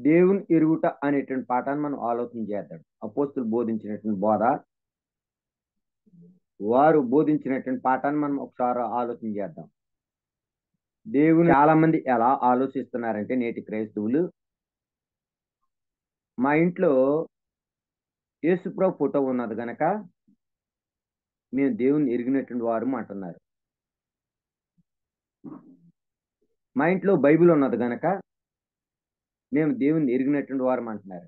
దేవుని ఎరుగుట అనేటువంటి పాఠాన్ని మనం ఆలోచన చేద్దాం. అపోస్తులు బోధించినటువంటి బోధ, వారు బోధించినటువంటి పాఠాన్ని మనం ఒకసారి ఆలోచన చేద్దాం. దేవుని చాలా మంది ఎలా ఆలోచిస్తున్నారంటే నేటి క్రైస్తవులు, మా ఇంట్లో యేసుప్రభు ఫోటో ఉన్నది గనక మేము దేవుని ఎరిగినటువంటి వారు అంటున్నారు. మా ఇంట్లో బైబిల్ ఉన్నది గనక మేము దేవుని ఎరిగినటువంటి వారు అంటున్నారు.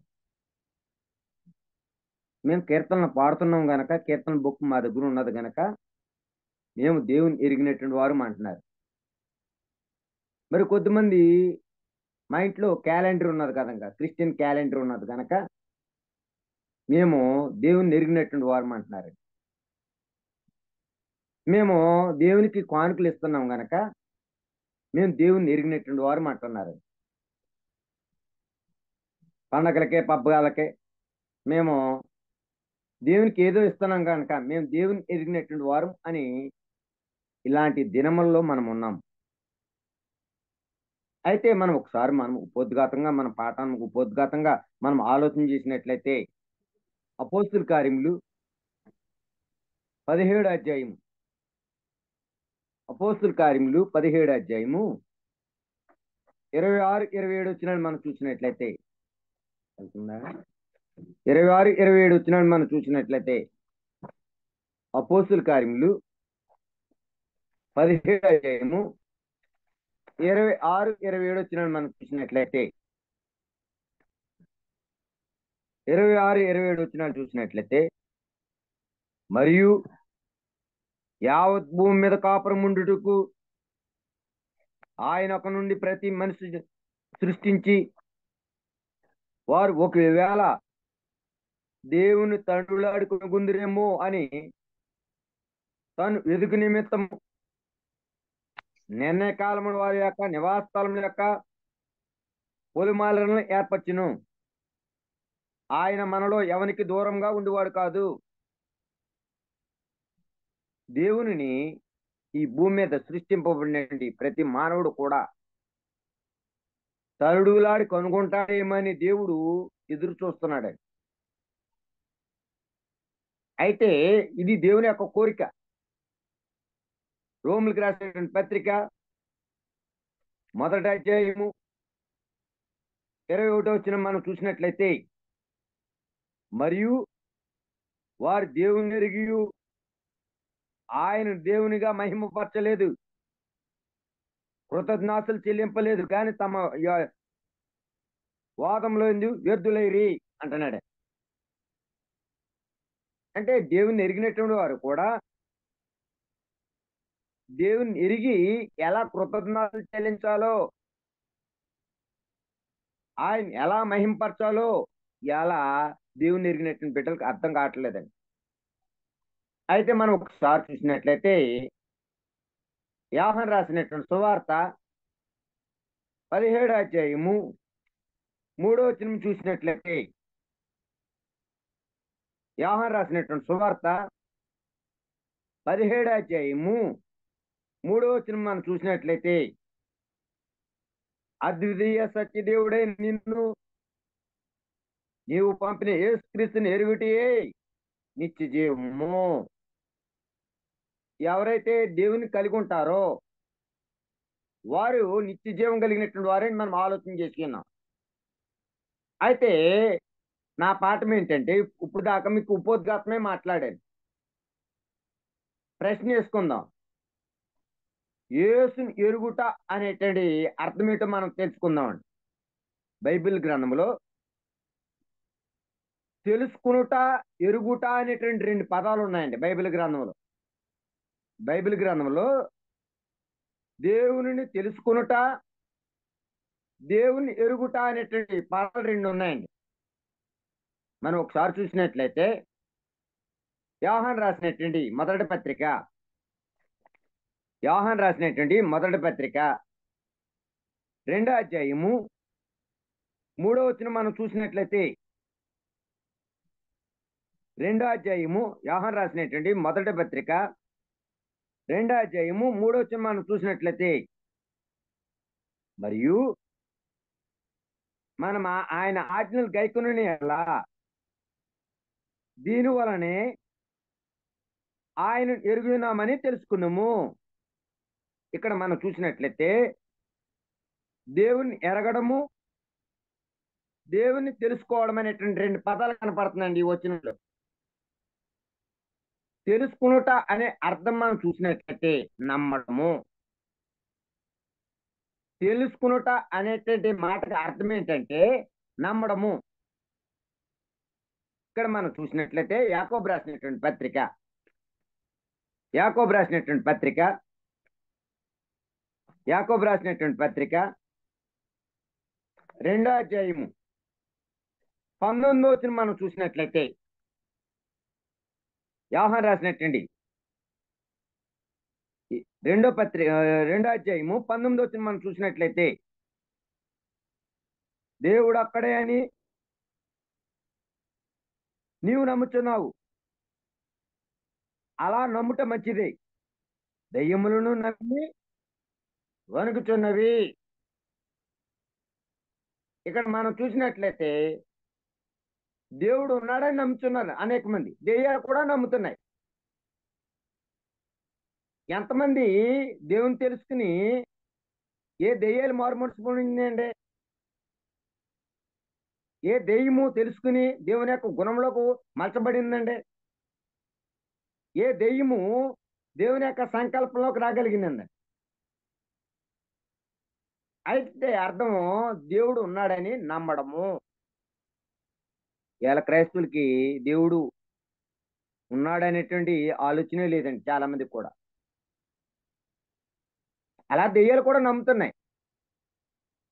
మేము కీర్తనలు పాడుతున్నాం గనక కీర్తన బుక్ మా దగ్గర ఉన్నది గనక మేము దేవుని ఎరిగినటువంటి వారు అంటున్నారు. మరి కొద్దిమంది మా ఇంట్లో క్యాలెండర్ ఉన్నది కదంగా, క్రిస్టియన్ క్యాలెండర్ ఉన్నది గనక మేము దేవుని ఎరిగినటువంటి వారు అంటున్నారు. మేము దేవునికి కానుకలు ఇస్తున్నాం గనక మేము దేవుని ఎరిగినటువంటి వారు అంటున్నారు. పండగలకే పబ్బగాలకే మేము దేవునికి ఏదో ఇస్తున్నాం కనుక మేము దేవుని ఎరిగినటువంటి వారు అని ఇలాంటి దినముల్లో మనం ఉన్నాం. అయితే మనం ఒకసారి మనం ఉపోద్ఘాతంగా మన పాఠానికి ఉపోద్ఘాతంగా మనం ఆలోచన చేసినట్లయితే అపోస్తుల కార్యములు 17 అధ్యాయం, అపోస్తుల కార్యములు 17 అధ్యాయము 26, 27 వచ్చినాడు మనం చూసినట్లయితే 26, 27 వచ్చినాడు మనం చూసినట్లయితే అపోస్తుల కార్యములు 17 అధ్యాయము 26, 27 వచ్చినాడు మనం చూసినట్లయితే 26, 27 వచ్చినాడు చూసినట్లయితే మరియు యావత్ భూమి మీద కాపురం ఉండుటకు ఆయన ఒక నుండి ప్రతి మనిషి సృష్టించి వారు ఒకవేళ దేవుని తండ్రులాడుకుందరేమో అని తను ఎదుగు నిమిత్తం నిర్ణయ కాలముల వారి యొక్క నివాస స్థలముల యొక్క పొలిమాలను ఏర్పరచును. ఆయన మనలో ఎవనికి దూరంగా ఉండేవాడు కాదు. దేవునిని ఈ భూమి మీద సృష్టింపబడినటువంటి ప్రతి మానవుడు కూడా తరుడులాడి కనుగొంటాడేమని దేవుడు ఎదురు చూస్తున్నాడు. అయితే ఇది దేవుని యొక్క కోరిక. రోమిలికి రాసినటువంటి పత్రిక 1వ అధ్యాయము 21 వచ్చిన మనం చూసినట్లయితే మరియు వారు దేవుని ఎరిగి ఆయన దేవునిగా మహిమపరచలేదు, కృతజ్ఞతలు చెల్లింపలేదు, కానీ తమ వాదంలో వ్యర్థులైరి అంటున్నాడు. అంటే దేవుని ఎరిగినటువంటి వారు కూడా దేవుని ఎరిగి ఎలా కృతజ్ఞతలు చెల్లించాలో, ఆయన ఎలా మహింపరచాలో ఎలా దేవుని ఎరిగినటువంటి బిడ్డలకు అర్థం కావట్లేదండి. అయితే మనం ఒకసారి చూసినట్లయితే యోహాను రాసినటువంటి సువార్త 17 అధ్యాయము 3వ వచనం చూసినట్లయితే యోహాను రాసినటువంటి సువార్త 17 అధ్యాయము 3వ వచనం మనం చూసినట్లయితే అద్వితీయ సత్యదేవుడే నిన్ను నీవు పంపిన యేసుక్రీస్తుని ఎరుగుటియే నిత్య జీవము. ఎవరైతే దేవుని కలిగి ఉంటారో వారు నిత్య జీవం కలిగినటువంటి వారని మనం ఆలోచన చేసుకున్నాం. అయితే నా పాఠం ఏంటంటే ఇప్పుడు దాకా మీకు ఉపోద్ఘాతమే మాట్లాడాను. ప్రశ్న వేసుకుందాం. యేసుని ఎరుగుట అనేటువంటి అర్థం ఏంటో మనం తెలుసుకుందామండి. బైబిల్ గ్రంథంలో తెలుసుకునుట, ఎరుగుట అనేటువంటి 2 పదాలు ఉన్నాయండి బైబిల్ గ్రంథంలో. బైబిల్ గ్రంథంలో దేవునిని తెలుసుకునుట, దేవుని ఎరుగుట అనేటువంటి పదాలు 2 ఉన్నాయండి. మనం ఒకసారి చూసినట్లయితే యోహాను రాసినటువంటి మొదటి పత్రిక, యోహాను రాసినటువంటి మొదటి పత్రిక 2వ అధ్యాయము 3వ వచనం మనం చూసినట్లయితే 2వ అధ్యాయము యోహాను రాసినటువంటి మొదటి పత్రిక 2వ అధ్యాయము 3వ వచనం మనం చూసినట్లయితే మనం ఆయన ఆజ్ఞలు గైకొనని ఎలా దీని వలనే ఆయన ఎరుగున్నామని తెలుసుకున్నాము. ఇక్కడ మనం చూసినట్లయితే దేవుణ్ణి ఎరగడము, దేవుణ్ణి తెలుసుకోవడం అనేటువంటి రెండు పదాలు కనపడుతున్నాయండి ఈ వచనంలో. తెలుసుకునుట అనే అర్థం మనం చూసినట్లయితే నమ్మడము. తెలుసుకునుట అనేటువంటి మాటకి అర్థం ఏంటంటే నమ్మడము. ఇక్కడ మనం చూసినట్లయితే యాకోబు రాసినటువంటి పత్రిక, యాకోబు రాసినటువంటి పత్రిక, యాకోబు రాసినటువంటి పత్రిక 2వ అధ్యాయము 19వ వచనం మనం చూసినట్లయితే, యోహాను రాసినట్టండి 2వ అధ్యాయము 19వ వచనం మనం చూసినట్లయితే, దేవుడు అక్కడే అని నీవు నమ్ముచున్నావు, అలా నమ్ముట మంచిదే, దయ్యములను నమ్మి వణుకుచున్నవి. ఇక్కడ మనం చూసినట్లయితే దేవుడు ఉన్నాడని నమ్ముతున్నారు అనేక మంది, దెయ్యాలు కూడా నమ్ముతున్నాయి. ఎంతమంది దేవుని తెలుసుకుని ఏ దెయ్యాలు మారుమనసుకుందండి? ఏ దెయ్యము తెలుసుకుని దేవుని యొక్క గుణంలోకి మలచబడిందండి? ఏ దెయ్యము దేవుని యొక్క సంకల్పంలోకి రాగలిగిందండి? అయితే అర్థము దేవుడు ఉన్నాడని నమ్మడము. ఇలా క్రైస్తవులకి దేవుడు ఉన్నాడనేటువంటి ఆలోచనే లేదండి చాలా మందికి కూడా. అలా దెయ్యాలు కూడా నమ్ముతున్నాయి.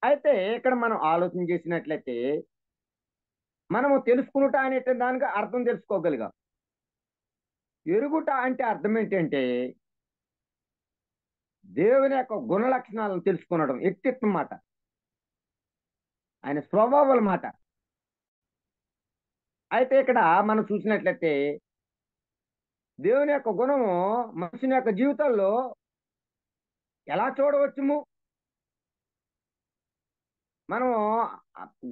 అయితే ఇక్కడ మనం ఆలోచన చేసినట్లయితే మనము తెలుసుకునుట అనే దానికి అర్థం తెలుసుకోగలిగాం. ఎరుగుట అంటే అర్థం ఏంటంటే దేవుని యొక్క గుణ లక్షణాలను తెలుసుకునడం, వ్యక్తిత్వం మాట, ఆయన స్వభావాల మాట. అయితే ఇక్కడ మనం చూసినట్లయితే దేవుని యొక్క గుణము మనుషుని యొక్క జీవితంలో ఎలా చూడవచ్చుము? మనం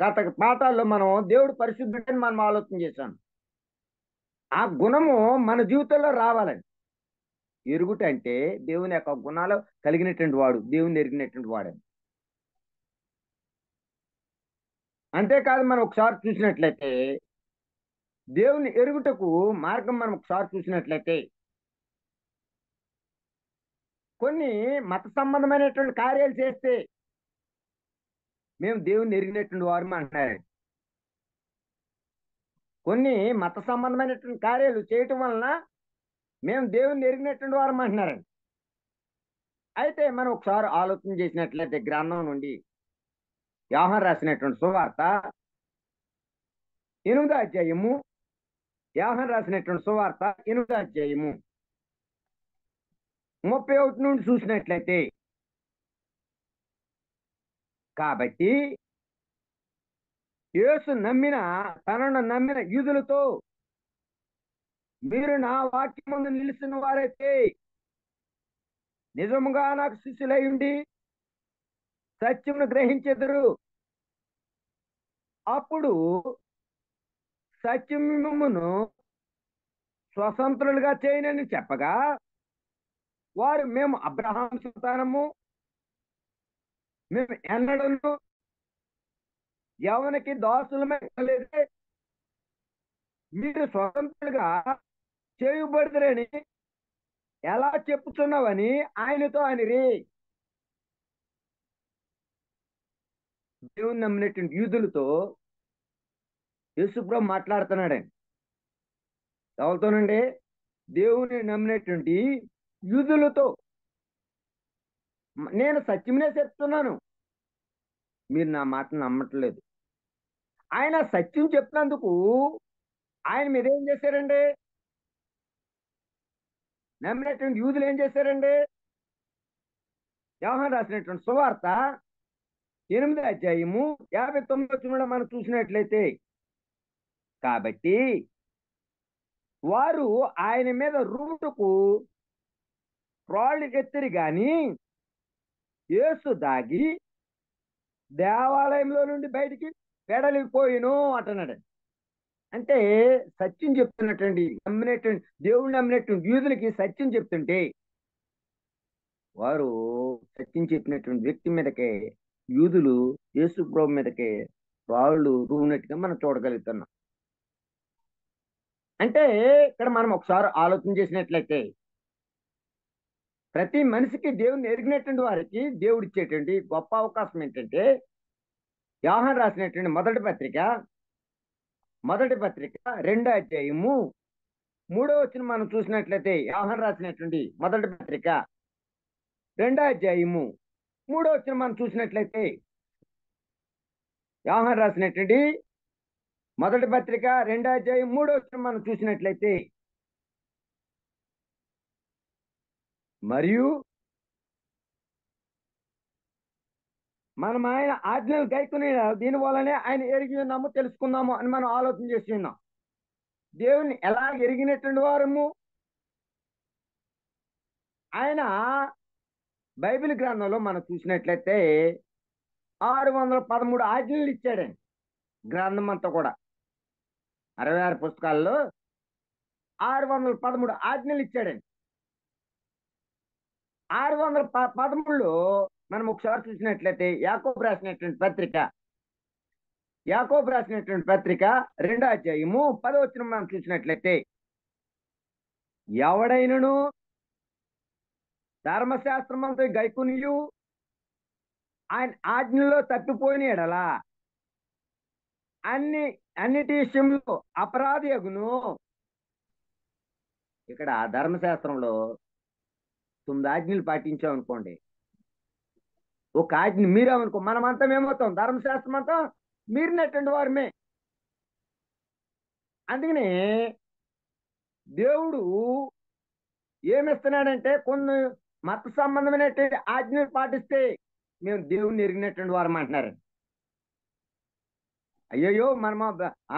గత పాఠాల్లో మనం దేవుడు పరిశుద్ధుడని మనం ఆలోచన చేశాం. ఆ గుణము మన జీవితంలో రావాలండి. ఎరుగుట అంటే దేవుని యొక్క గుణాలు కలిగినటువంటి వాడు, దేవుని ఎరిగినటువంటి వాడని. అంతేకాదు మనం ఒకసారి చూసినట్లయితే దేవుని ఎరుగుటకు మార్గం మనం ఒకసారి చూసినట్లయితే కొన్ని మత సంబంధమైనటువంటి కార్యాలు చేస్తే మేము దేవుని ఎరిగినటువంటి వారు అంటున్నారు. కొన్ని మత సంబంధమైనటువంటి కార్యాలు చేయటం వలన మేము దేవుని ఎరిగినటువంటి వారు అంటున్నారండి. అయితే మనం ఒకసారి ఆలోచన చేసినట్లయితే గ్రంథం నుండి యోహాను రాసినటువంటి సువార్త 8వ అధ్యాయము, యోహాను రాసినటువంటి సువార్త 8వ అధ్యాయము 31 నుండి చూసినట్లయితే, కాబట్టి యేసు తనను నమ్మిన యూదులతో మీరు నా వాక్యమందు నిలిచిన వారైతే నిజముగా నాకు శిష్యులై ఉండి సత్యమును గ్రహించెదరు. అప్పుడు సత్యమును స్వతంత్రులుగా చేయనని చెప్పగా వారు మేము అబ్రహాం సంతానము, మేము ఎన్నడను ఎవరికి దాసులమే లేదే, మీరు స్వతంత్రులుగా చేయబడతారని ఎలా చెప్పుచున్నావని ఆయనతో అనిరి. దేవుని నమ్మినటువంటి యూదులతో యేసుప్రభు మాట్లాడుతున్నాడండి. ఎవరితోనండి? దేవుని నమ్మినటువంటి యూదులతో. నేను సత్యమునే చెప్తున్నాను, మీరు నా మాట నమ్మట్లేదు. ఆయన సత్యం చెప్పినందుకు ఆయన మీద ఏం చేశారండి? నమ్మినటువంటి యూదులు ఏం చేశారండి? యోహాను రాసినటువంటి సువార్త 8వ అధ్యాయము 59వ వచనంలో మనం చూసినట్లయితే, కాబట్టి వారు ఆయన మీద రువుటకు రాళ్ళు ఎత్తిరి గాని యేసు దాగి దేవాలయంలో నుండి బయటికి వెడలిపోయిను అంటున్నాడు. అంటే సత్యం చెప్తున్నటువంటి నమ్మినటువంటి దేవుడు నమ్మినటువంటి యూదులకి సత్యం చెప్తుంటే వారు సత్యం చెప్పినటువంటి వ్యక్తి మీదకే యూదులు యేసు ప్రభు మీదకే రాళ్ళు రువ్వునట్టుగా మనం చూడగలుగుతున్నాం. అంటే ఇక్కడ మనం ఒకసారి ఆలోచన చేసినట్లయితే ప్రతి మనిషికి దేవుని ఎరిగినటువంటి వారికి దేవుడు ఇచ్చేటువంటి గొప్ప అవకాశం ఏంటంటే యోహాను రాసినటువంటి మొదటి పత్రిక 2వ అధ్యాయము 3వ వచనం మనం చూసినట్లయితే యోహాను రాసినటువంటి మొదటి పత్రిక 2వ అధ్యాయము 3వ వచనం మనం చూసినట్లయితే యోహాను రాసినటువంటి మొదటి పత్రిక 2వ అధ్యాయం 3వ వచనం మనం చూసినట్లయితే మరియు మనం ఆయన ఆజ్ఞలు గైకునే దీని వల్లనే ఆయన ఎరిగి ఉన్నాము తెలుసుకుందాము అని మనం ఆలోచన చేసి ఉన్నాం. దేవుని ఎలా ఎరిగినటువంటి వారము ఆయన బైబిల్ గ్రంథంలో మనం చూసినట్లయితే 613 ఆజ్ఞలు ఇచ్చాడండి. గ్రంథం అంతా కూడా 66 పుస్తకాల్లో 613 ఆజ్ఞలు ఇచ్చాడండి. 613లో మనం ఒకసారి చూసినట్లయితే యాకోబు రాసినటువంటి పత్రిక 2వ అధ్యాయము 10వ వచనం మనం చూసినట్లయితే ఎవడైనను ధర్మశాస్త్రమంతా గైకొనియు ఆయన ఆజ్ఞలో తప్పిపోయిన ఎడలా అన్నిటి విషయంలో అపరాధి అగును. ఇక్కడ ధర్మశాస్త్రంలో 9 ఆజ్ఞలు పాటించామనుకోండి, ఒక ఆజ్ఞ మీరేమనుకో మనమంతా ఏమవుతాం, ధర్మశాస్త్రం అంతా మీరినటువంటి వారమే. అందుకని దేవుడు ఏమిస్తున్నాడంటే కొన్ని మత సంబంధమైనటువంటి ఆజ్ఞలు పాటిస్తే మేము దేవుణ్ణి ఎరిగినటువంటి వారం అంటున్నారు. అయ్యయ్యో మనం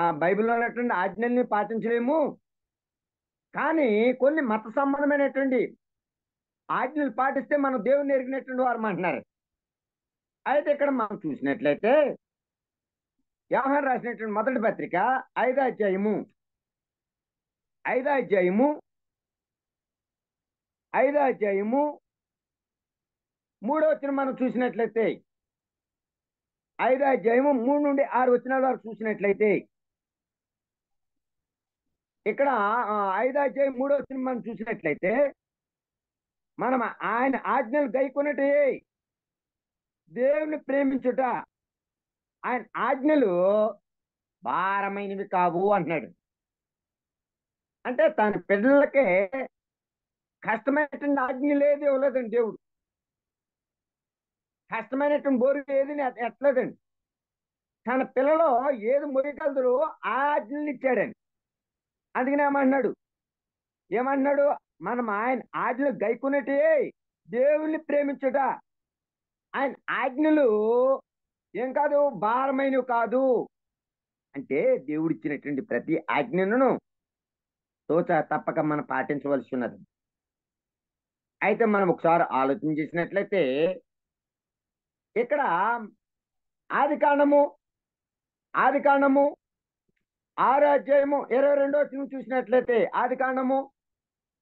ఆ బైబిల్లో ఉన్నటువంటి ఆజ్ఞల్ని పాటించలేము, కానీ కొన్ని మత సంబంధమైనటువంటి ఆజ్ఞలు పాటిస్తే మనం దేవుణ్ణి ఎరిగినటువంటి వారు అంటున్నారు. అయితే ఇక్కడ మనం చూసినట్లయితే యోహాను రాసినటువంటి మొదటి పత్రిక 5వ అధ్యాయము 3వ వచనం మనం చూసినట్లయితే 5వ అధ్యాయము 3 నుండి 6 వచనాల వరకు చూసినట్లయితే ఇక్కడ 5వ అధ్యాయం 3వ వచనం మనం చూసినట్లయితే మనం ఆయన ఆజ్ఞలు గైకొనటే దేవుని ప్రేమించుట, ఆయన ఆజ్ఞలు భారమైనవి కావు అంటున్నాడు. అంటే తన పిల్లలకే కష్టమైనటువంటి ఆజ్ఞలు ఏది ఇవ్వలేదండి. దేవుడు కష్టమైనటువంటి బోరు ఏది ఎట్లేదండి. తన పిల్లలు ఏది మొయ్యగలరు ఆ ఆజ్ఞలు ఇచ్చాడండి. అందుకని ఏమన్నాడు మనం ఆయన ఆజ్ఞలు గైకొనేటే దేవుణ్ణి ప్రేమించుట, ఆయన ఆజ్ఞలు ఏం కాదు, భారమైనవి కాదు. అంటే దేవుడు ఇచ్చినటువంటి ప్రతి ఆజ్ఞను తప్పక మనం పాటించవలసి ఉన్నది. అయితే మనం ఒకసారి ఆలోచన చేసినట్లయితే ఇక్కడ ఆది కాండము 6వ అధ్యాయము 22వ వచనం చూసినట్లయితే ఆది కాండము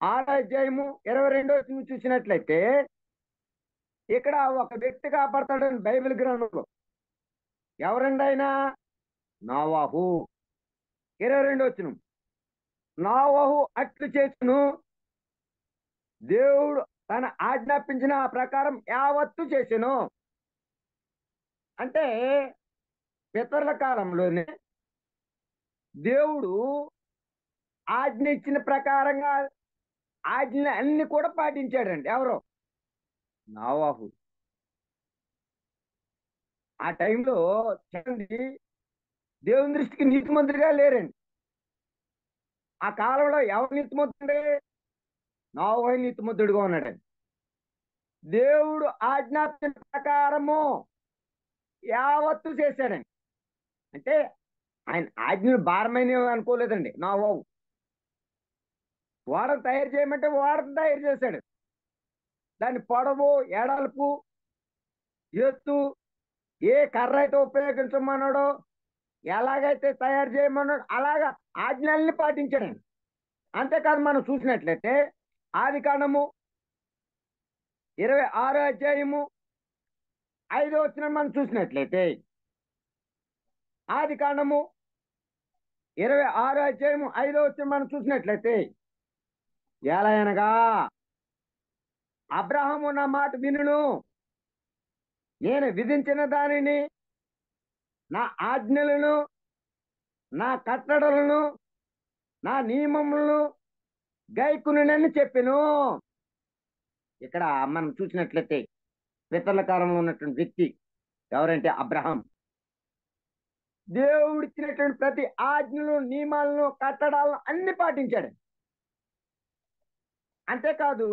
6వ అధ్యాయము 22వ వచనం చూసినట్లయితే ఇక్కడ ఒక వ్యక్తి కాపాడతాడని బైబిల్ గ్రంథంలో. ఎవరండి ఆయన? నోవాహు. 22వ వచనం, నోవాహు అట్లు చేస్తును, దేవుడు తన ఆజ్ఞాపించిన ప్రకారం యావత్తు చేసెను. అంటే పితరుల కాలంలోనే దేవుడు ఆజ్ఞ ఇచ్చిన ప్రకారంగా ఆజ్ఞ అన్ని కూడా పాటించాడండి. ఎవరు? నోవాహు. ఆ టైంలో చూడండి, దేవుని దృష్టికి నీతిమంతుడిగా లేరండి. ఆ కాలంలో ఎవరు నీతిమంతుడే? నోవాహు నీతిమంతుడిగా ఉన్నాడండి. దేవుడు ఆజ్ఞాపించిన ప్రకారము యావత్తు చేశాడండి. అంటే ఆయన ఆజ్ఞలు భారమైనవి అనుకోలేదండి. నోవాహు ఓడను తయారు చేయమంటే ఓడను తయారు చేశాడు. దాని పొడవు, ఎడల్పు, ఎత్తు, ఏ కర్ర అయితే ఉపయోగించమన్నాడో ఎలాగైతే తయారు చేయమన్నాడు అలాగా ఆజ్ఞల్ని పాటించాడండి. అంతేకాదు మనం చూసినట్లయితే ఆది కాండము 26 అధ్యాయము 5 వచనం మనం చూసినట్లయితే ఆది కాండము 26 అధ్యాయము 5 వచనం మనం చూసినట్లయితే ఎలా అనగా అబ్రహాము నా మాట వినును, నేను విధించిన దానిని, నా ఆజ్ఞలను, నా కట్టడలను, నా నియమములను గైకొనునని చెప్పెను. ఇక్కడ మనం చూసినట్లయితే పితరుల కాలంలో ఉన్నటువంటి వ్యక్తి ఎవరంటే అబ్రహాం. దేవుడిచ్చినటువంటి ప్రతి ఆజ్ఞలు, నియమాలను, కట్టడాలను అన్ని పాటించాడు. అంతేకాదు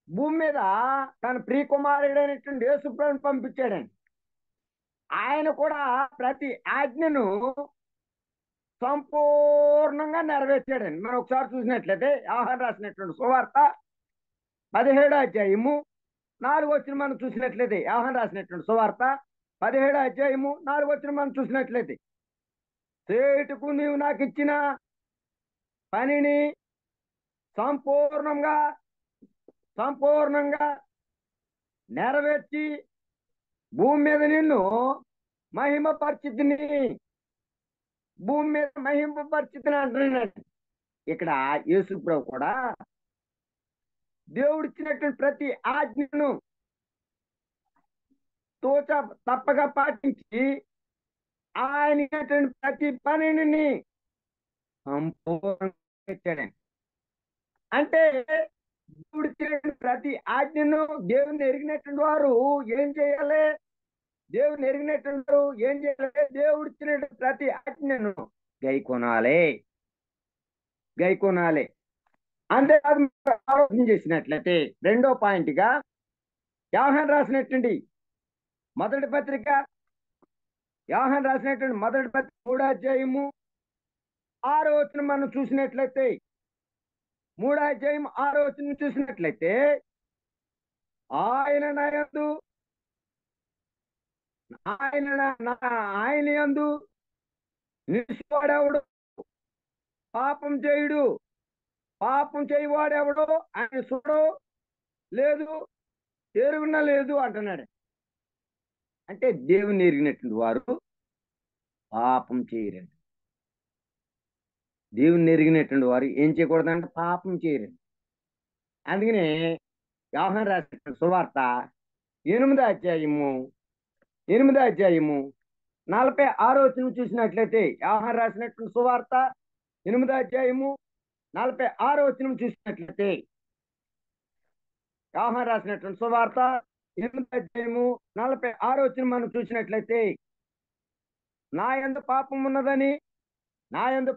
భూమి మీద తన ప్రియకుమారుడైనటువంటి యేసుప్రభుని పంపించాడండి. ఆయన కూడా ప్రతి ఆజ్ఞను సంపూర్ణంగా నెరవేర్చాడండి. మనం ఒకసారి చూసినట్లయితే యోహాను రాసినటువంటి సువార్త 17 అధ్యాయము 4 వచనం మనం చూసినట్లయితే యోహాను రాసినటువంటి సువార్త 17 అధ్యాయము 4 వచనం మనం చూసినట్లయితే చేటుకు నీవు నాకు ఇచ్చిన పనిని సంపూర్ణంగా నెరవేర్చి భూమి మీద నిన్ను మహిమపరిచితిని, భూమి మీద మహిమపరిచితిని అంటున్నాడు. ఇక్కడ యేసు ప్రభు కూడా దేవుడిచ్చినటువంటి ప్రతి ఆజ్ఞను తోచ తప్పగా పాటించి ఆయన ప్రతి పనిని సంపూర్ణంగా. అంటే దేవుడిచ్చినటువంటి ప్రతి ఆజ్ఞను దేవుని ఎరిగినటువంటి వారు ఏం చేయాలి? దేవుని ఎరిగినటువంటి వారు ఏం చేయాలి? దేవుడిచ్చినటువంటి ప్రతి ఆజ్ఞను గైకొనాలి. అంతేకాదు ఆలోచన చేసినట్లయితే రెండో పాయింట్గా యోహాను రాసినటువంటి మొదటి పత్రిక 3వ అధ్యాయము 6వ వచనం మనం చూసినట్లయితే 3వ అధ్యాయం 6వ వచనం చూసినట్లయితే ఆయన యందు నిలిచివాడెవడు పాపం చేయుడు, పాపం చేయవాడెవడో ఆయన చూడో లేదు, ఎరుగున లేదు అంటున్నాడు. అంటే దేవుని ఎరిగినటువంటి వారు పాపం చేయరండి. దేవుని ఎరిగినటువంటి వారు ఏం చేయకూడదంటే పాపం చేయరండి. అందుకనే యోహాను రాసిన సువార్త 8వ అధ్యాయము 46వ వచనం చూసినట్లయితే యోహాను రాసినటువంటి సువార్త 8వ అధ్యాయము 46వ వచనం చూసినట్లయితే యోహాను రాసినటువంటి సువార్త 8వ అధ్యాయము 46వ వచనం మనం చూసినట్లయితే నా యందు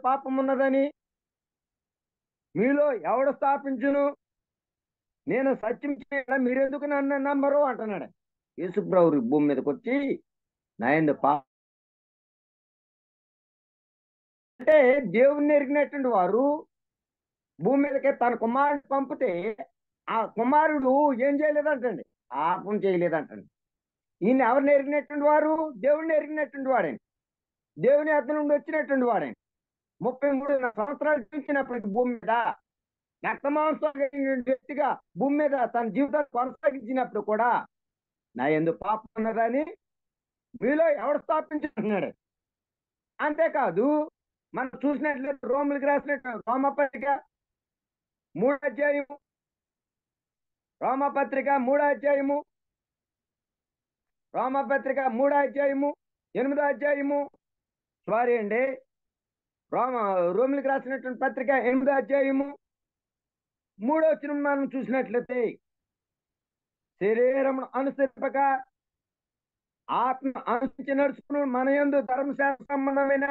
పాపం ఉన్నదని మీలో ఎవడు స్థాపించును? నేను సత్యం చేయడం మీరెందుకు నన్ను నమ్మరు అంటున్నాడు. యేసుప్రభు భూమి మీదకి వచ్చి నా యందు పాపం అంటే దేవుణ్ణి ఎరిగినటువంటి వారు భూమి మీదకి తన కుమారుడిని పంపితే ఆ కుమారుడు ఏం చేయలేదంటండి, పాపం చేయలేదంటండి. ఈయన ఎవరిని ఎరిగినటువంటి వారు? దేవుణ్ణి ఎరిగినటువంటి వాడండి, దేవుని అద్దు నుండి వచ్చినటువంటి వాడండి. 33 సంవత్సరాలు జీవించినప్పటికీ భూమి మీద రక్తమాంసం వ్యక్తిగా భూమి మీద తన జీవితాన్ని కొనసాగించినప్పుడు కూడా నా యందు పాపం ఉన్నదని మీలో ఎవడు స్థాపించుకుంటున్నాడు. అంతేకాదు మనం చూసినట్లయితే రోమిలికి రాసినట్టు రోమపత్రిక 3వ అధ్యాయము 8వ అధ్యాయము రోమిలికి రాసినటువంటి పత్రిక 8వ అధ్యాయము 3వ వచనం మనం చూసినట్లయితే శరీరమును అనుసరింపక ఆత్మ అనుసరించి నడుచుకుని మన యందు ధర్మశాస్త్ర సంబంధమైన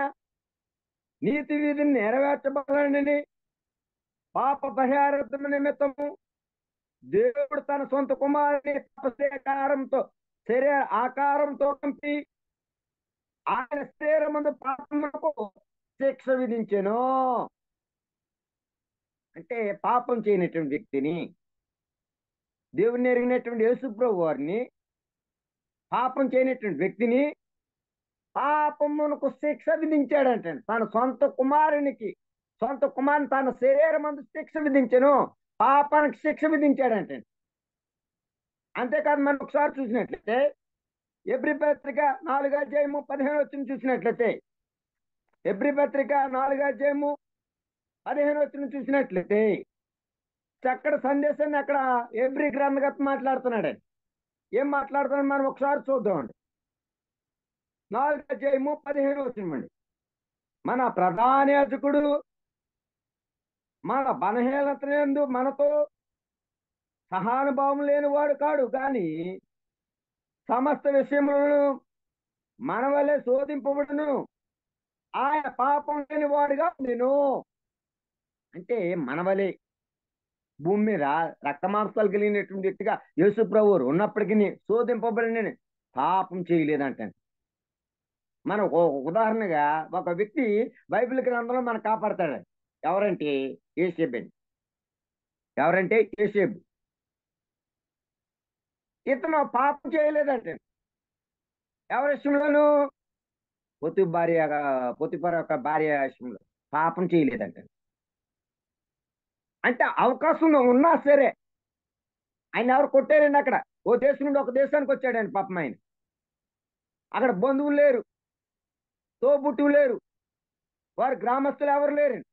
నీతి విధిని నెరవేర్చబడాలని పాప పరిహారార్థం నిమిత్తము దేవుడు తన సొంత కుమారుని శరీర ఆకారంతో పంపి ఆయన శరీరమందు పాపములకు శిక్ష విధించెను. అంటే పాపం చేయనటువంటి వ్యక్తిని, దేవుని ఎరిగినటువంటి యేసుప్రభు వారిని, పాపం చేయనటువంటి వ్యక్తిని పాపమునకు శిక్ష విధించాడంటే తన సొంత కుమారునికి తన శరీరం అందు శిక్ష విధించను, పాపానికి శిక్ష విధించాడంటే. అంతేకాదు మనం ఒకసారి చూసినట్లయితే ఎబ్రీ పత్రిక 4:15 చూసినట్లయితే, ఎబ్రీ పత్రిక 4:15 చూసినట్లయితే చక్కటి సందేశాన్ని అక్కడ ఎబ్రీ గ్రంథకర్త మాట్లాడుతున్నాడు. ఏం మాట్లాడుతున్నాడు మనం ఒకసారి చూద్దామండి. 4:15 మన ప్రధాన యాజకుడు మన బలహీనతనందు మనతో సహానుభావం లేనివాడు కాడు, కానీ సమస్త విషయములను మన వల్లే శోధింపబడును, ఆయన పాపం లేని వాడుగా నేను. అంటే మన వలె భూమి మీద రక్తమాంసాలు కలిగినటువంటి వ్యక్తిగా యేసు ప్రభువు ఉన్నప్పటికీ శోధింపబడిన పాపం చేయలేదంటే. మనం ఉదాహరణగా ఒక వ్యక్తి బైబిల్ గ్రంథంలో మనం కాపాడతాడు. ఎవరంటే యోసేపు అండి. ఎవరంటే యోసేపు. ఇతను పాపం చేయలేదంటే. ఎవరి విషయంలోనూ పొతిఫర్ యొక్క భార్య విషయంలో పాపం చేయలేదంటే. అంటే అవకాశం ఉన్నా సరే ఆయన ఎవరు కొట్టారండి అక్కడ. ఓ దేశం నుండి ఒక దేశానికి వచ్చాడండి పాపం ఆయన. అక్కడ బంధువులు లేరు, తోబుట్టువు లేరు, వారి గ్రామస్తులు ఎవరు లేరండి.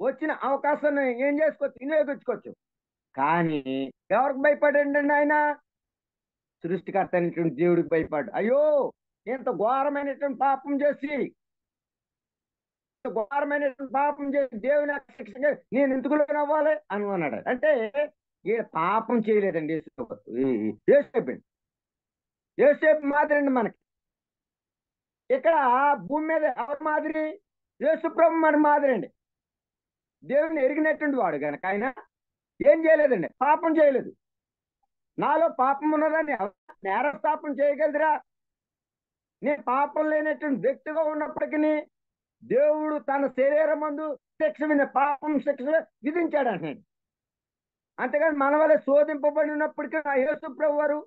వచ్చిన అవకాశాన్ని ఏం చేసుకోవచ్చు, వినియోగించుకోవచ్చు. కానీ ఎవరికి భయపడండి ఆయన? సృష్టికర్త అయినటువంటి దేవుడికి భయపడు. అయ్యో ఇంత ఘోరమైనటువంటి పాపం చేసి దేవుని శిక్షగా నేను ఎందుకు అవ్వాలి అని అన్నాడు. అంటే ఏ పాపం చేయలేదండి యోసేపు మాదిరి అండి మనకి. ఇక్కడ భూమి మీద ఎవరి మాదిరి? యేసుప్రభు మన మాదిరి అండి. దేవుని ఎరిగినటువంటి వాడు కనుక ఆయన ఏం చేయలేదండి, పాపం చేయలేదు. నాలో పాపం ఉన్నదని నేరస్థాపన చేయగలదురా? నేను పాపం లేనటువంటి వ్యక్తిగా ఉన్నప్పటికీ దేవుడు తన శరీరం మందు పాపం శిక్ష విధించాడు అంటున్నాడు. అంతేగాని మన వల్ల శోధింపబడి ఉన్నప్పటికీ ఆ యేసు ప్రభు వారు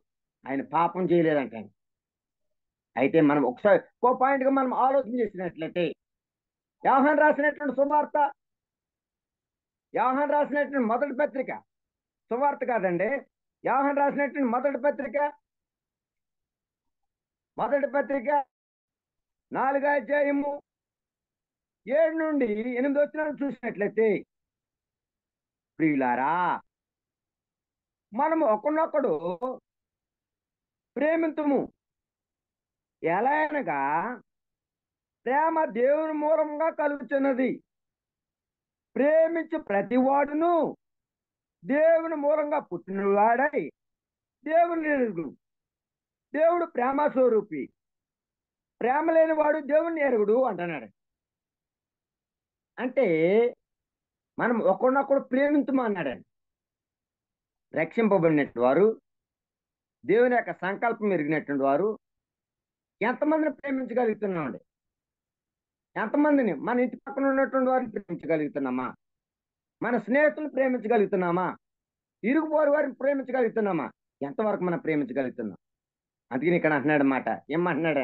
ఆయన పాపం చేయలేదంటాడు. అయితే మనం ఒకసారి పాయింట్ గా మనం ఆలోచన చేసినట్లయితే యోహాను రాసినటువంటి సువార్త, యోహాను రాసినటువంటి మొదటి పత్రిక, సువార్త కాదండి, యోహాను రాసినటువంటి మొదటి పత్రిక 4:7-8 చూసినట్లయితే, ప్రియులారా మనము ఒకరినొకడు ప్రేమింతుము, ఎలా అనగా ప్రేమ దేవుని మూలంగా కలుగుతున్నది. ప్రేమించు ప్రతివాడును దేవుని మూలంగా పుట్టినవాడై దేవుని ఎరుగుడు. దేవుడు ప్రేమ స్వరూపి, ప్రేమ లేని వాడు దేవుణ్ణి ఎరుగుడు అంటున్నాడు. అంటే మనం ఒకరినొకడు ప్రేమించమన్నాడండి. రక్షింపబడినటువంటి వారు, దేవుని యొక్క సంకల్పం ఎరిగినటువంటి వారు ఎంతమందిని ప్రేమించగలుగుతున్నామండి? ఎంతమందిని? మన ఇంటి పక్కన ఉన్నటువంటి వారిని ప్రేమించగలుగుతున్నామా? మన స్నేహితులను ప్రేమించగలుగుతున్నామా? ఇరుగుపోరు వారిని ప్రేమించగలుగుతున్నామా? ఎంతవరకు మనం ప్రేమించగలుగుతున్నాం? అందుకని ఇక్కడ అంటున్నాడు అన్నమాట. ఏమంటున్నాడు?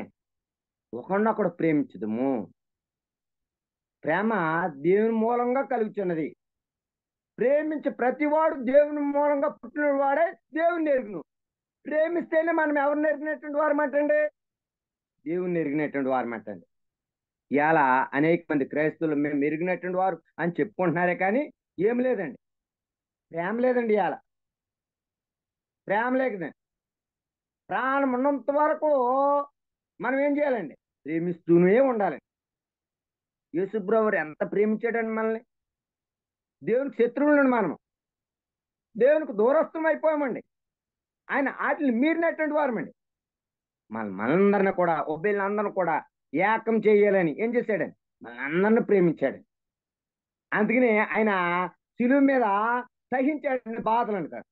ఒకరినొకడు ప్రేమించదుము. ప్రేమ దేవుని మూలంగా కలుగుతున్నది. ప్రేమించి ప్రతివాడు దేవుని మూలంగా పుట్టిన వాడే దేవుని ఎరుగును. ప్రేమిస్తేనే మనం ఎవరిని ఎరిగినటువంటి వారమంటండి? దేవుని ఎరిగినటువంటి వారమంటండి. ఇలా అనేక మంది క్రైస్తవులు మేము ఎరిగినటువంటి వారు అని చెప్పుకుంటున్నారే కానీ ఏం లేదండి, ప్రేమ లేదండి. ఇలా ప్రేమ లేదండి. ప్రాణం ఉన్నంత వరకు మనం ఏం చేయాలండి? ప్రేమిస్తూనే ఉండాలండి. యేసుప్రభువు ఎంత ప్రేమించాడండి మనల్ని. దేవునికి శత్రువులను మనము దేవునికి దూరస్థం అయిపోయామండి. ఆయన వాటిని మీరినటువంటి వారమండి. మనందరిని కూడా, ఒబ్బేళ్ళందరిని కూడా ఏకం చేయాలని ఏం చేశాడని మనందరిని ప్రేమించాడు. అందుకని ఆయన శిలువ మీద సహించాడు బాధలు అంటారు.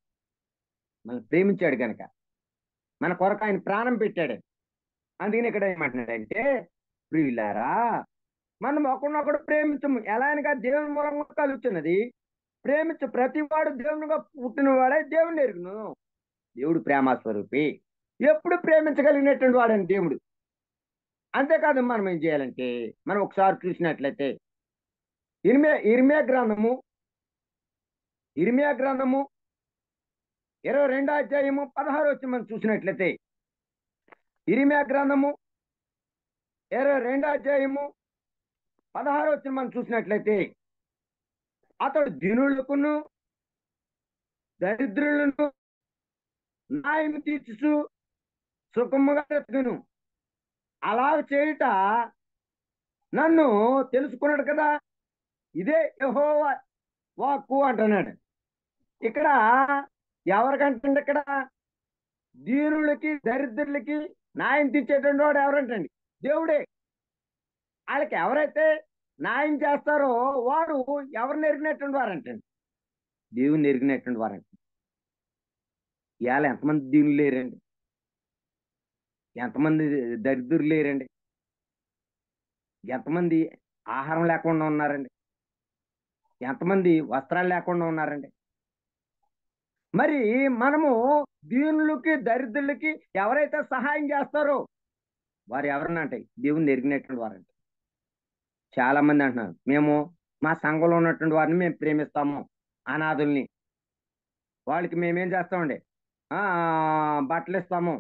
మనం ప్రేమించాడు కనుక మన కొరకు ఆయన ప్రాణం పెట్టాడు. అందుకని ఇక్కడ ఏమంటున్నాడంటే, ప్రియులారా మనం ఒకరినొకడు ప్రేమించము, ఎలా అనగా దేవుని మూలంగా కలుగుతున్నది. ప్రేమించు ప్రతివాడు దేవునిగా పుట్టినవాడే దేవుని ఎరుగును. దేవుడు ప్రేమ స్వరూపి. ఎప్పుడు ప్రేమించగలిగినటువంటి వాడని దేవుడు. అంతేకాదు మనం ఏం చేయాలంటే మనం ఒకసారి చూసినట్లయితే ఇర్మియా గ్రంథము 22వ అధ్యాయము 16 వచ్చి మనం చూసినట్లయితే ఇర్మియా గ్రంథము 22వ అధ్యాయము 16 వచ్చి మనం చూసినట్లయితే అతడు దీనులకును దరిద్రులను న్యాయం తీర్చు సుఖముగా బ్రతుకును. అలా చేయుట నన్ను తెలుసుకున్నాడు కదా, ఇదే యెహోవా వాక్కు అంటున్నాడు. ఇక్కడ ఎవరికంటండి? ఇక్కడ దీనులకి దరిద్రులకి న్యాయం తీర్చేటువంటి వాడు ఎవరంటండి? దేవుడే. వాళ్ళకి ఎవరైతే న్యాయం చేస్తారో వారు ఎవరిని ఎరిగినటువంటి వారంటండి? దేవుని ఎరిగినటువంటి వారంట. ఇవాళ ఎంతమంది దీనులు లేరండి? ఎంతమంది దరిద్రులు లేరండి? ఎంతమంది ఆహారం లేకుండా ఉన్నారండి? ఎంతమంది వస్త్రాలు లేకుండా ఉన్నారండి? మరి మనము దీనులకి దరిద్రులకి ఎవరైతే సహాయం చేస్తారో వారు ఎవరనంటే దేవుని ఎరిగినటువంటి వారంట. చాలా మంది అంటున్నారు, మేము మా సంఘంలో ఉన్నటువంటి వారిని మేము ప్రేమిస్తాము, అనాథుల్ని, వాళ్ళకి మేమేం చేస్తామండి, బట్టలు ఇస్తాము,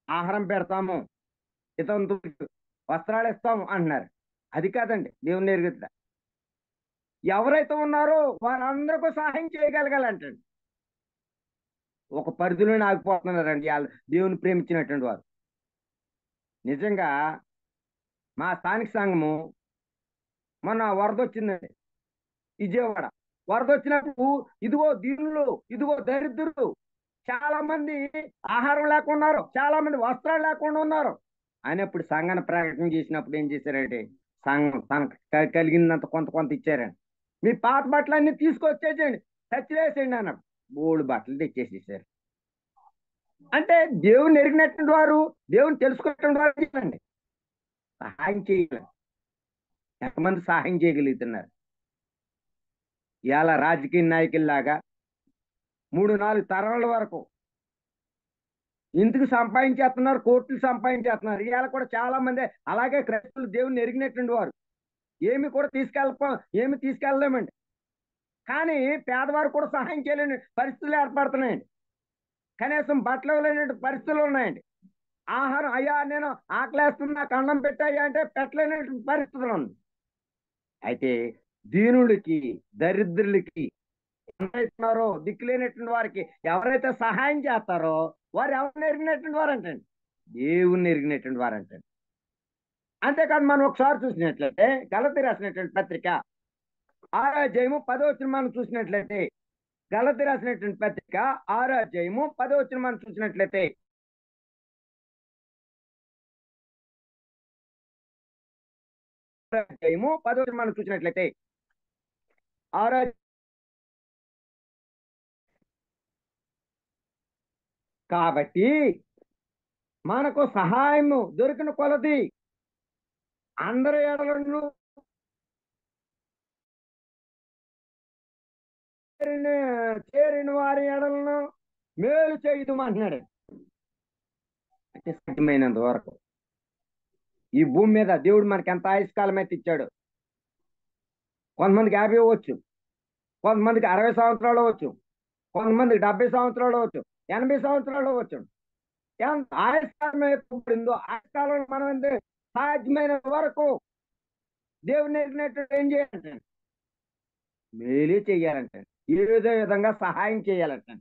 ఆహారం పెడతాము, ఇతరులకు వస్త్రాలు ఇస్తాము అంటున్నారు. అది కాదండి దేవుని ఎరుగుట. ఎవరైతే ఉన్నారో వారందరికీ సహాయం చేయగలగాలంటండి. ఒక పరిధిలోనే ఆగిపోతున్నారండి వాళ్ళు దేవుని ప్రేమించినటువంటి వారు. నిజంగా మా స్థానిక సంఘము మొన్న వరద వచ్చిందండి విజయవాడ. వరద వచ్చినప్పుడు ఇదిగో దీనులు, ఇదిగో దరిద్రులు, చాలా మంది ఆహారం లేకుండా ఉన్నారు, చాలా మంది వస్త్రాలు లేకుండా ఉన్నారు అయినప్పుడు సంఘాన్ని ప్రకటన చేసినప్పుడు ఏం చేశారంటే సంఘం తనకు కలిగినంత కొంత కొంత ఇచ్చారండి. మీ పాత బట్టలు అన్ని తీసుకొచ్చేసేయండి, చచ్చివేసేయండి అన్న బోళ్ళు బట్టలు తెచ్చేసేసారు. అంటే దేవుని ఎరిగినటువంటి వారు, దేవుని తెలుసుకున్నటువంటి వారు చెప్పండి సహాయం చేయాలి. ఎంతమంది సహాయం చేయగలుగుతున్నారు? ఇవాళ రాజకీయ నాయకుల్లాగా 3-4 తరాల వరకు ఇంటికి సంపాదించేస్తున్నారు, కోట్లు సంపాదించేస్తున్నారు. ఇవాళ కూడా చాలా మంది అలాగే క్రైస్తవులు దేవుని ఎరిగినటువంటి వారు ఏమి కూడా ఏమి తీసుకెళ్ళలేమండి. కానీ పేదవారు కూడా సహాయం చేయలేని పరిస్థితులు ఏర్పడుతున్నాయండి. కనీసం బట్టలు ఇవ్వలేని పరిస్థితులు ఉన్నాయండి. ఆహారం, అయ్యా నేను ఆకలేస్తున్నా అన్నం పెట్టాయా అంటే పెట్టలేని పరిస్థితులు ఉంది. అయితే దీనులకి దరిద్రులకి ఎవరైతున్నారో దిక్కులేనటువంటి వారికి ఎవరైతే సహాయం చేస్తారో వారు ఎవరిని ఎరిగినటువంటి వారు అంటండి? దేవుణ్ణి ఎరిగినటువంటి వారు అంటండి. అంతేకాదు మనం ఒకసారి చూసినట్లయితే గలతీ రాసినటువంటి పత్రిక 6వ అధ్యాయము 10వ వచనం మనం చూసినట్లయితే, గలతీ రాసినటువంటి పత్రిక 6వ అధ్యాయము 10వ వచనం మనం చూసినట్లయితే, మనం చూసినట్లయితే కాబట్టి మనకు సహాయము దొరికిన కొలది అందరి ఎడలను చేరిన వారి ఎడలను మేలు చేయదు అంటున్నాడు. అంటే సాధ్యమైనంత వరకు ఈ భూమి మీద దేవుడు మనకి ఎంత ఆయుష్కాలం అయితే ఇచ్చాడు. కొంతమందికి 50 అవ్వచ్చు, కొంతమందికి 60 సంవత్సరాలు అవ్వచ్చు, కొంతమందికి 70 సంవత్సరాలు అవ్వచ్చు, 80 సంవత్సరాలు అవ్వచ్చు. ఎంత ఆయుష్కాలం ఏర్పడిందో ఆయుష్కాలంలో మనం అంటే సాధ్యమైన వరకు దేవుని ఎరిగినట్టు ఏం చేయాలంటే మేలే చేయాలంటే, ఏదో విధంగా సహాయం చేయాలంటే.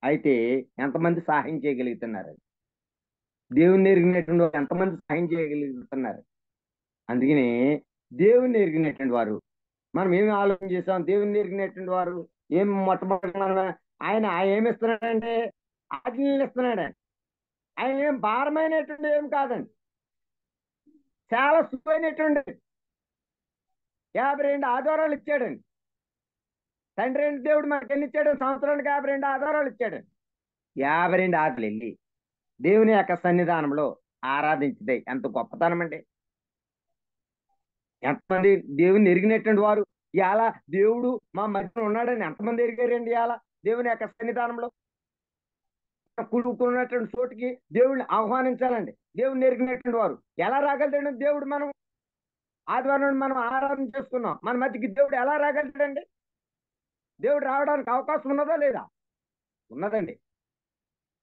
అయితే ఎంతమంది సహాయం చేయగలుగుతున్నారు? దేవుని ఎరిగినటువంటి వారు ఎంతమంది సహాయం చేయగలుగుతున్నారు? అందుకని దేవుని ఎరిగినటువంటి వారు మనం ఏమి ఆలోచన చేసాం? దేవుని ఎరిగినటువంటి వారు ఏం మొట్టమొదటి మనం ఆయన ఏమి ఇస్తున్నాడంటే ఆజ్ఞలు ఇస్తున్నాడు. ఆయన ఏం భారమైనటువంటి ఏం కాదండి, చాలా సులువైనటువంటి 52 ఆధారాలు ఇచ్చాడండి. తండ్రి అయిన దేవుడు మనకి ఎన్ని ఇచ్చాడు? సంవత్సరానికి 52 ఆధారాలు ఇచ్చాడండి. 52 ఆకులు వెళ్ళి దేవుని యొక్క సన్నిధానంలో ఆరాధించదే ఎంత గొప్పతనం అండి. ఎంతమంది దేవుని ఎరిగినటువంటి వారు ఇలా దేవుడు మా మధ్యన ఉన్నాడని ఎంతమంది ఎరిగారండి ఇలా దేవుని యొక్క సన్నిధానంలో? కూడుకున్నటువంటి చోటికి దేవుడిని ఆహ్వానించాలండి. దేవుడిని ఎరిగినటువంటి వారు ఎలా రాగలుగుతాడండి? దేవుడు మనం ఆదివారం మనం ఆరాధన చేసుకున్నాం, మన మధ్యకి దేవుడు ఎలా రాగలుగుతాడండి? దేవుడు రావడానికి అవకాశం ఉన్నదా లేదా? ఉన్నదండి.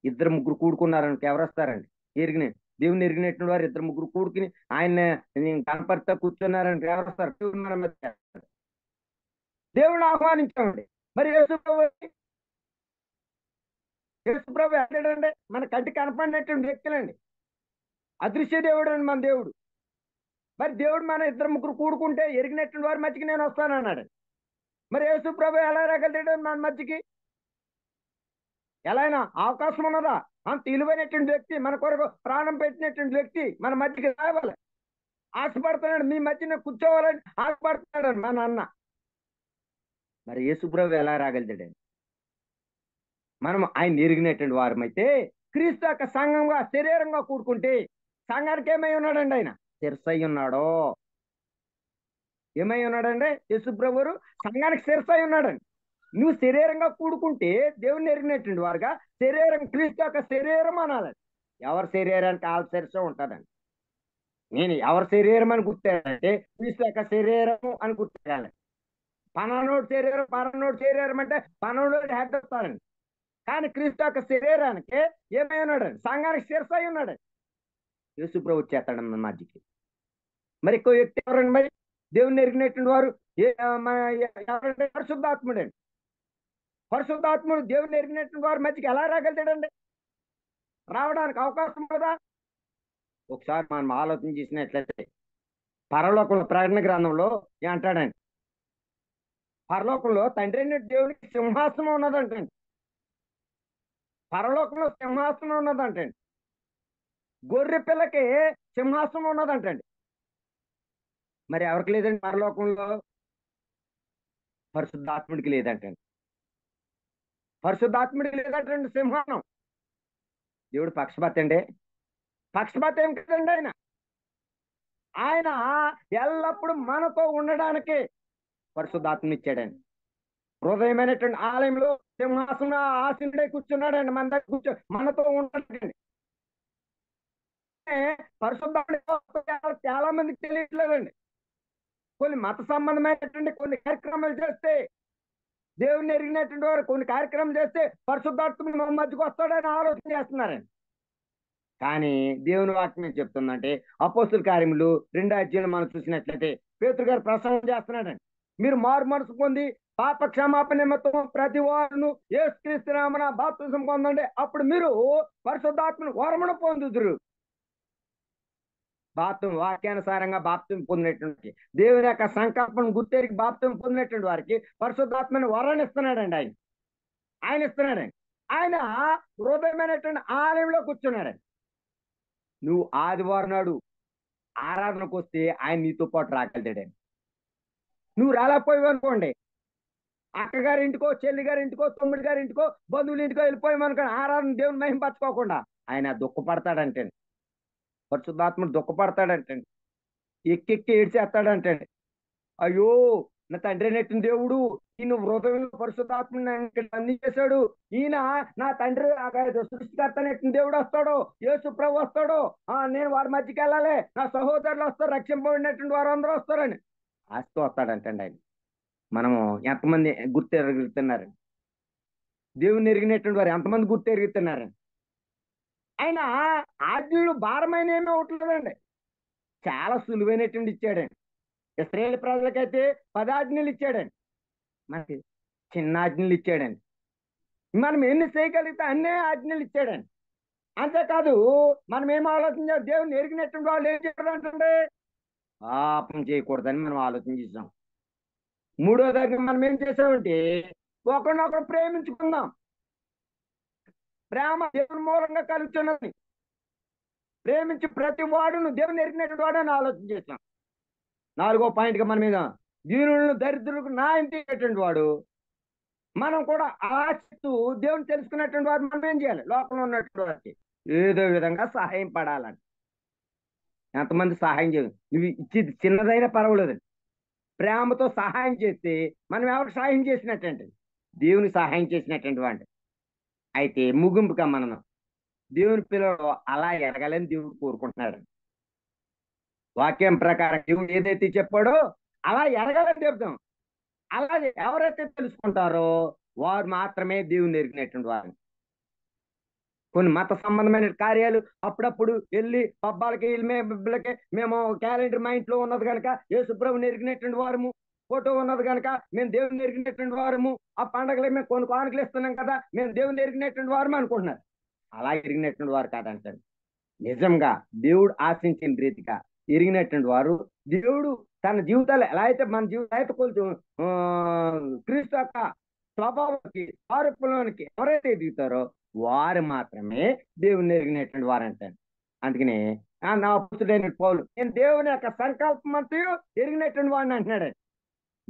ఇద్దరు ముగ్గురు కూడుకున్నారనుకో ఎవరు వస్తారండి? ఎరిగిన దేవుని ఎరిగినటువంటి వారు ఇద్దరు ముగ్గురు కూడుకుని ఆయన కనపడతా కూర్చున్నారనుకో ఎవరు వస్తారు? దేవుడు మన మధ్య దేవుడిని ఆహ్వానించామండి. మరి యేసుప్రభు ఎక్కడండి? మన కంటికి కనపడినటువంటి వ్యక్తులండి. అదృశ్య దేవుడు అండి మన దేవుడు. మరి దేవుడు మన ఇద్దరు ముగ్గురు కూడుకుంటే ఎరిగినటువంటి వారి మధ్యకి నేను వస్తానన్నాడు. మరి యేసుప్రభు ఎలా రాగలుగుతాడు మన మధ్యకి? ఎలా అయినా అవకాశం ఉన్నదా? అంత విలువైనటువంటి వ్యక్తి, మన కొరకు ప్రాణం పెట్టినటువంటి వ్యక్తి మన మధ్యకి రావాలి. ఆశపడుతున్నాడు, మీ మధ్యన కూర్చోవాలని ఆశపడుతున్నాడు మా నాన్న. మరి యేసుప్రభు ఎలా రాగలుగుతాడండి? మనం ఆయన ఎరిగినటువంటి వారమైతే క్రీస్తు యొక్క సంఘంగా శరీరంగా కూడుకుంటే సంఘానికి ఏమై ఉన్నాడండి? ఆయన శిరసై ఉన్నాడో. ఏమై ఉన్నాడండి? యేసుప్రభువు సంఘానికి శిరసై ఉన్నాడండి. నువ్వు శరీరంగా కూడుకుంటే దేవుని ఎరిగినటువంటి వారుగా శరీరం క్రీస్తు యొక్క శరీరం అనాలండి. ఎవరి శరీరానికి వాళ్ళ శిరస ఉంటుందండి. నేను ఎవరి శరీరం అని గుర్తానంటే క్రీస్తు యొక్క శరీరం అని గుర్తాను. పలానోడు శరీరం అంటే పలానోడు హెడ్ వస్తారండి. కానీ క్రీస్తు యొక్క శరీరానికి ఏమై ఉన్నాడండి? సంఘానికి శిరసై ఉన్నాడు. యేసుప్రభు వచ్చేస్తాడన్న మధ్యకి. మరి ఇంకో వ్యక్తి ఎవరండి? మరి దేవుని ఎరిగినటువంటి వారు ఎవరంటే పరిశుద్ధాత్ముడండి. పరిశుద్ధాత్ముడు దేవుని ఎరిగినటువంటి వారి మధ్యకి ఎలా రాగలుగుతాడండి? రావడానికి అవకాశం కదా. ఒకసారి మనం ఆలోచన చేసినట్లయితే పరలోకంలో ప్రకటన గ్రంథంలో ఏమంటాడండి? పరలోకంలో తండ్రి అయిన దేవునికి సింహాసనం ఉన్నదంటండి. పరలోకంలో సింహాసనం ఉన్నదంటండి. గొర్రె పిల్లకి సింహాసనం ఉన్నదంటండి. మరి ఎవరికి లేదండి పరలోకంలో? పరిశుద్ధాత్ముడికి లేదంటండి. పరిశుద్ధాత్ముడికి లేదంటండి సింహాసనం. దేవుడు పక్షపాతి అండి? పక్షపాతం ఏం కదండి. ఆయన ఎల్లప్పుడూ మనతో ఉండడానికి పరిశుద్ధాత్మని ఇచ్చాడండి. హృదయమైనటువంటి ఆలయంలో సింహాసనం ఆసీనుడై కూర్చున్నాడండి. మన దగ్గర కూర్చో మనతో ఉంటాడండి. పరిశుద్ధాత్మ చాలా మందికి తెలియట్లేదండి. కొన్ని మత సంబంధమైనటువంటి కొన్ని కార్యక్రమాలు చేస్తే, దేవుని ఎరిగినటువంటి వారు కొన్ని కార్యక్రమం చేస్తే పరిశుద్ధాత్ముడు మన మధ్యకు వస్తాడని ఆలోచన చేస్తున్నారండి. కానీ దేవుని వాక్యం చెప్తుందంటే అపోస్తుల కార్యములు 2వ అధ్యాయం మనం చూసినట్లయితే పేతురు గారు ప్రసంగం చేస్తున్నాడండి. మీరు మారు మనసు పొంది పాప క్షమాపణ నిమిత్తం ప్రతి వారును యేసుక్రీస్తు నామమున బాప్తిసం పొందండి, అప్పుడు మీరు పరిశుద్ధాత్మను వరమును పొందుదురు. వాక్యానుసారంగా బాప్తిసం పొందినటువంటి దేవుని యొక్క సంకల్పం గుర్తెరిగి బాప్తిసం పొందినటువంటి వారికి పరిశుద్ధాత్మని వరాన్ని ఇస్తున్నాడండి. ఆయన ఇస్తున్నాడండి. ఆయన హృదయమైనటువంటి ఆలయంలో కూర్చున్నాడండి. నువ్వు ఆదివారం నాడు ఆరాధనకు వస్తే ఆయన నీతో పాటు రాగలుగుతాడండి. నువ్వు రాలేకపోయావు అనుకోండి, అక్కగారి ఇంటికో, చెల్లి గారి ఇంటికో, తమ్ముడి గారి ఇంటికో, బంధువుల ఇంటికో వెళ్ళిపోయావు అనుకోండి, ఆరాధన దేవుని మహింపరచుకోకుండా ఆయన దుఃఖపడతాడంటండి. పరిశుద్ధాత్ముడు దుఃఖపడతాడంటండి. ఎక్కెక్కి ఏడ్చేస్తాడంటండి. అయ్యో, నా తండ్రి నెట్టిన దేవుడు ఈయన హృదయంలో పరిశుద్ధాత్మని అందించేశాడు. ఈయన నా తండ్రి సృష్టికర్త నెట్టిన దేవుడు వస్తాడు, యేసు ప్రభు వస్తాడు, నేను వారి మధ్యకి వెళ్ళాలి, నా సహోదరులు వస్తారు, రక్షింపబడినటువంటి వారు అందరూ వస్తారని ఆశతో వస్తాడంటండి ఆయన. మనము ఎంతమంది గుర్తెరుగుతున్నారండి? దేవుని ఎరిగినటువంటి వారు ఎంతమంది గుర్తెరుగుతున్నారండి? ఆయన ఆజ్ఞలు భారమైన ఏమీ అవట్లేదండి, చాలా సులువైనటువంటి ఇచ్చాడండి. ఇశ్రాయేలు ప్రజలకైతే 10 ఆజ్ఞలు ఇచ్చాడండి, మనకి చిన్న ఆజ్ఞలు ఇచ్చాడండి. మనం ఎన్ని చేయగలిగితే అన్నే ఆజ్ఞలు ఇచ్చాడండి. అంతేకాదు మనం ఏం ఆలోచన, దేవుని ఎరిగినటువంటి వాళ్ళు ఏం చేయాలంటే పాపం చేయకూడదని మనం ఆలోచన చేసాం. 3వ ఆజ్ఞ మనం ఏం చేసామంటే ఒకరినొకరు ప్రేమించుకుందాం. ప్రేమ దేవుని మూలంగా కలుగుతున్నది. ప్రేమించి ప్రతి వాడును దేవుని ఎరిగినటువంటి వాడని ఆలోచన చేసాం. 4వ పాయింట్గా మన మీద దీనులను దరిద్రులకు న్యాయం తీసేటువంటి వాడు. మనం కూడా ఆశిస్తూ దేవుని తెలుసుకున్నటువంటి వాడు మనం ఏం చేయాలి? లోకంలో ఉన్నటువంటి వారికి ఏదో విధంగా సహాయం పడాలని. ఎంతమంది సహాయం చేయాలి? నువ్వు ఇచ్చేది చిన్నదైనా పర్వాలేదండి. ప్రేమతో సహాయం చేస్తే మనం ఎవరికి సహాయం చేసినట్టండి? దేవుని సహాయం చేసినటువంటి వాడి. అయితే ముగింపుగా మనం దేవుని పిల్లలు అలా ఎదగాలని దేవుడు కోరుకుంటున్నాడు. వాక్యం ప్రకారం దేవుడు ఏదైతే చెప్పాడో అలా ఎదగాలని చెప్తాం. అలాగే ఎవరైతే తెలుసుకుంటారో వారు మాత్రమే దేవుని ఎరిగినటువంటి వారు. కొన్ని మత సంబంధమైన కార్యాలు అప్పుడప్పుడు వెళ్ళి పబ్బాలకి బిబ్బలకి మేము క్యాలెండర్ మా ఇంట్లో ఉన్నది కనుక యేసుప్రభుని ఎరిగినటువంటి వారము, ఫోటో ఉన్నది కనుక మేము దేవుని ఎరిగినటువంటి వారము, ఆ పండగలు మేము కొన్ని కానుకలు ఇస్తున్నాం కదా మేము దేవుని ఎరిగినటువంటి వారము అనుకుంటున్నారు. అలా ఎరిగినటువంటి వారు కాదంటారు. నిజంగా దేవుడు ఆశించిన రీతిగా ఎరిగినటువంటి వారు, దేవుడు తన జీవితాలు ఎలా అయితే మన జీవితం అయితే కొంచెం క్రీస్తు యొక్క స్వభావానికి స్వరూపంలోనికి ఎవరైతే ఎదుగుతారో వారు మాత్రమే దేవుని ఎరిగినటువంటి వారు అంటారు. అందుకని నా పుత్రుడైన పౌలు నేను దేవుని యొక్క సంకల్పం అంతా ఎరిగినటువంటి వాడిని అంటున్నాడు.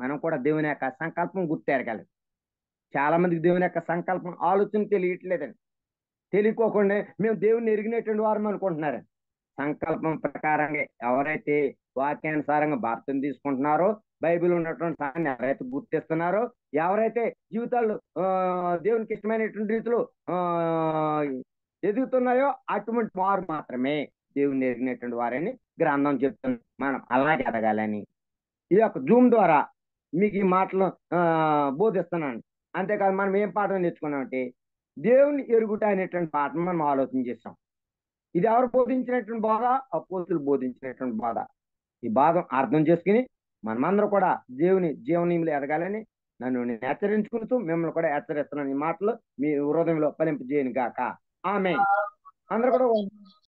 మనం కూడా దేవుని యొక్క సంకల్పం గుర్తెరగాలి. చాలా మందికి దేవుని యొక్క సంకల్పం ఆలోచన తెలియట్లేదండి. తెలియకోకుండా మేము దేవుని ఎరిగినటువంటి వారం అనుకుంటున్నారు. సంకల్పం ప్రకారంగా ఎవరైతే వాక్యానుసారంగా బాప్తిసం తీసుకుంటున్నారో, బైబిల్ ఉన్నటువంటి సాన్ని ఎవరైతే గుర్తిస్తున్నారో, ఎవరైతే జీవితాల్లో దేవునికి ఇష్టమైనటువంటి రీతిలో ఎదుగుతున్నాయో అటువంటి వారు మాత్రమే దేవుని ఎరిగినటువంటి వారని గ్రంథం చెప్తుంది. మనం అలాగే ఎదగాలని ఈ యొక్క జూమ్ ద్వారా మీకు ఈ మాటలు బోధిస్తున్నాను. అంతేకాదు మనం ఏం పాఠం నేర్చుకున్నామంటే దేవుని ఎరుగుట అనేటువంటి పాఠం మనం ఆలోచన చేస్తాం. ఇది ఎవరు బోధించినటువంటి బాధ? అపోస్తులు బోధించినటువంటి బాధ. ఈ భాగం అర్థం చేసుకుని మనమందరూ కూడా దేవుని జీవనీయులు ఎదగాలని నన్ను నేను హెచ్చరించుకుంటూ మిమ్మల్ని కూడా హెచ్చరిస్తున్నాను. ఈ మాటలు మీ హృదయంలో ఫలింపజేయను గాక. ఆమేన్. అందరూ కూడా